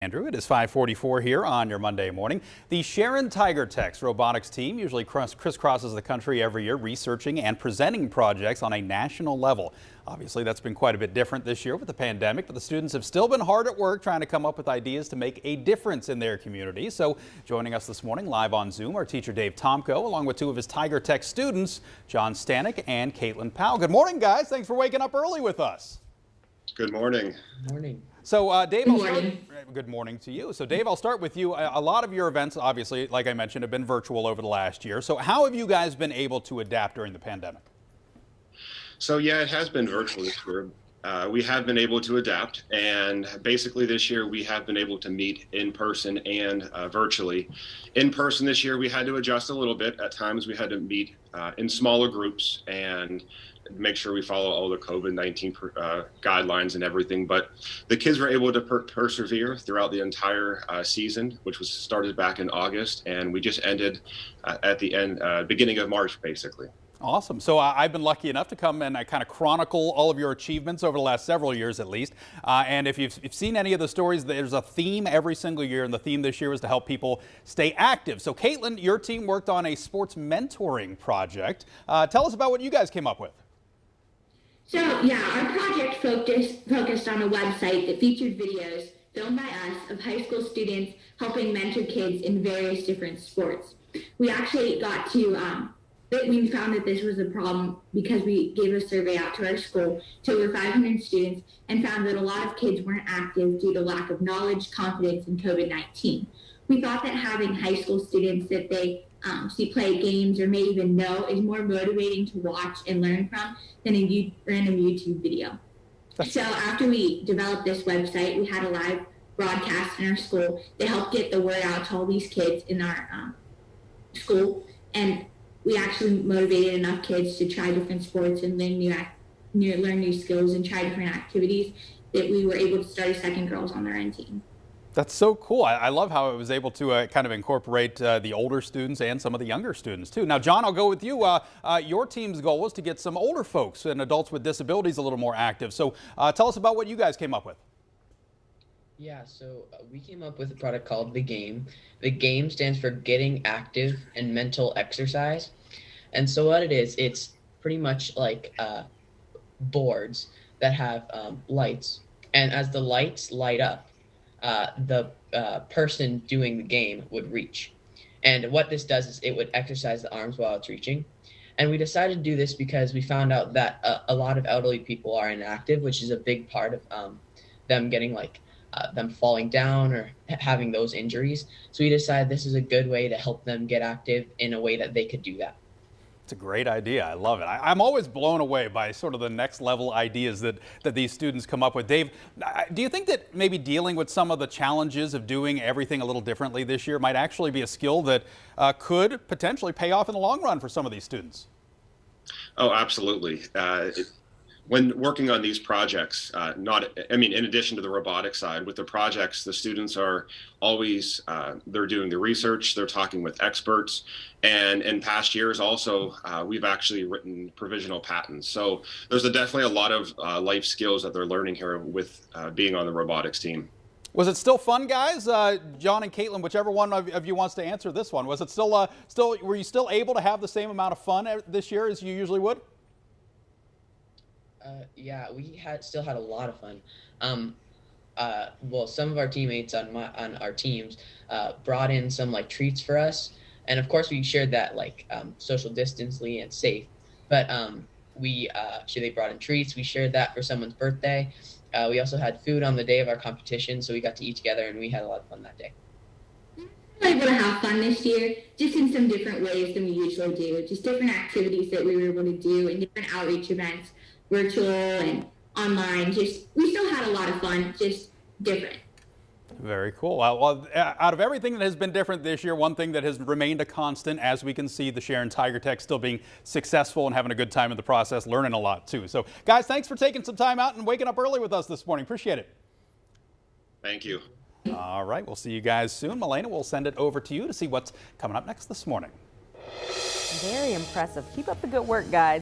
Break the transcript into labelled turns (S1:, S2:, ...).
S1: Andrew, it is 5:44 here on your Monday morning. The Sharon Tiger Techs robotics team usually crisscrosses the country every year researching and presenting projects on a national level. Obviously, that's been quite a bit different this year with the pandemic, but the students have still been hard at work trying to come up with ideas to make a difference in their community. So joining us this morning live on Zoom, our teacher Dave Tomko, along with two of his Tiger Tech students, John Stanek and Caitlin Powell. Good morning, guys. Thanks for waking up early with us.
S2: Good morning.
S3: Good morning.
S1: So Dave, good morning to you. So Dave, I'll start with you. A lot of your events, obviously, like I mentioned, have been virtual over the last year. So how have you guys been able to adapt during the pandemic?
S2: So yeah, it has been virtual this year. We have been able to adapt, and basically this year we have been able to meet in person and virtually. In person this year we had to adjust a little bit. At times we had to meet in smaller groups and make sure we follow all the COVID-19 guidelines and everything. But the kids were able to persevere throughout the entire season, which was started back in August, and we just ended at the end, beginning of March, basically.
S1: Awesome. So I've been lucky enough to come and kind of chronicle all of your achievements over the last several years at least. And if you've seen any of the stories, there's a theme every single year, and the theme this year was to help people stay active. So Caitlin, your team worked on a sports mentoring project. Tell us about what you guys came up with.
S4: So yeah, our project focused on a website that featured videos filmed by us of high school students helping mentor kids in various different sports. We actually got to, we found that this was a problem because we gave a survey out to our school to over 500 students and found that a lot of kids weren't active due to lack of knowledge, confidence, and COVID-19. We thought that having high school students that they see play games or may even know is more motivating to watch and learn from than a random YouTube video. So after we developed this website, we had a live broadcast in our school to help get the word out to all these kids in our school, and we actually motivated enough kids to try different sports and learn new skills and try different activities that we were able to start a second girls on their own team.
S1: That's so cool. I love how it was able to kind of incorporate the older students and some of the younger students too. Now, John, I'll go with you. Your team's goal was to get some older folks and adults with disabilities a little more active. So tell us about what you guys came up with.
S3: Yeah, so we came up with a product called The Game. The Game stands for Getting Active and Mental Exercise. And so what it is, it's pretty much like boards that have lights. And as the lights light up, the person doing the game would reach. And what this does is it would exercise the arms while it's reaching. And we decided to do this because we found out that a lot of elderly people are inactive, which is a big part of them getting them falling down or having those injuries. So we decided this is a good way to help them get active in a way that they could do that.
S1: It's a great idea. I love it. I'm always blown away by sort of the next level ideas that these students come up with. Dave, do you think that maybe dealing with some of the challenges of doing everything a little differently this year might actually be a skill that could potentially pay off in the long run for some of these students?
S2: Oh, absolutely. When working on these projects, in addition to the robotic side, with the projects, the students are always, they're doing the research, they're talking with experts, and in past years also, we've actually written provisional patents. So there's definitely a lot of life skills that they're learning here with being on the robotics team.
S1: Was it still fun, guys? John and Caitlin, whichever one of you wants to answer this one. Was it were you still able to have the same amount of fun this year as you usually would?
S3: Yeah, we still had a lot of fun. Well, some of our teammates on our teams brought in some treats for us, and of course we shared that social distancely and safe. But they brought in treats. We shared that for someone's birthday. We also had food on the day of our competition, so we got to eat together, and we had a lot of fun that day.
S4: We were able to have fun this year, just in some different ways than we usually do. Just different activities that we were able to do and different outreach events. Virtual and online, we still had a lot of fun, just different.
S1: Very cool. Well, out of everything that has been different this year, one thing that has remained a constant, as we can see, the Sharon Tiger Tech still being successful and having a good time in the process, learning a lot too. So guys, thanks for taking some time out and waking up early with us this morning. Appreciate it.
S2: Thank you.
S1: All right, we'll see you guys soon. Milena, we'll send it over to you to see what's coming up next this morning.
S5: Very impressive. Keep up the good work, guys.